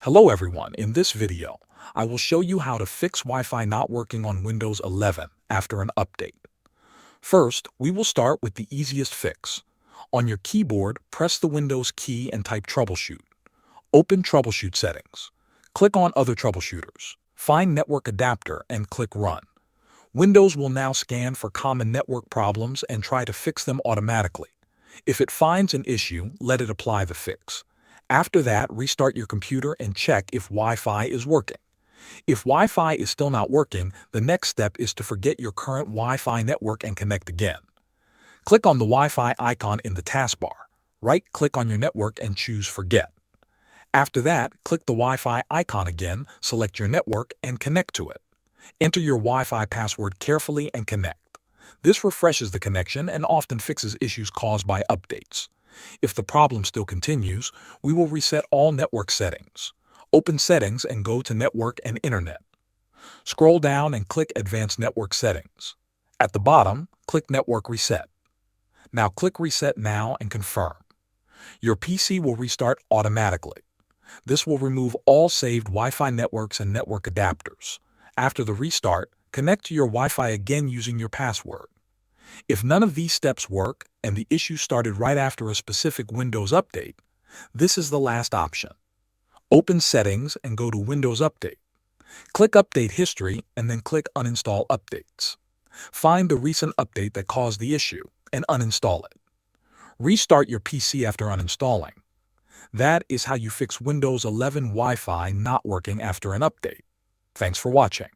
Hello everyone, in this video, I will show you how to fix Wi-Fi not working on Windows 11 after an update. First, we will start with the easiest fix. On your keyboard, press the Windows key and type Troubleshoot. Open Troubleshoot settings. Click on Other Troubleshooters. Find Network Adapter and click Run. Windows will now scan for common network problems and try to fix them automatically. If it finds an issue, let it apply the fix. After that, restart your computer and check if Wi-Fi is working. If Wi-Fi is still not working, the next step is to forget your current Wi-Fi network and connect again. Click on the Wi-Fi icon in the taskbar. Right-click on your network and choose Forget. After that, click the Wi-Fi icon again, select your network, and connect to it. Enter your Wi-Fi password carefully and connect. This refreshes the connection and often fixes issues caused by updates. If the problem still continues, we will reset all network settings. Open Settings and go to Network and Internet. Scroll down and click Advanced Network Settings. At the bottom, click Network Reset. Now click Reset Now and confirm. Your PC will restart automatically. This will remove all saved Wi-Fi networks and network adapters. After the restart, connect to your Wi-Fi again using your password. If none of these steps work and the issue started right after a specific Windows update, this is the last option. Open Settings and go to Windows Update. Click Update History and then click Uninstall Updates. Find the recent update that caused the issue and uninstall it. Restart your PC after uninstalling. That is how you fix Windows 11 Wi-Fi not working after an update. Thanks for watching.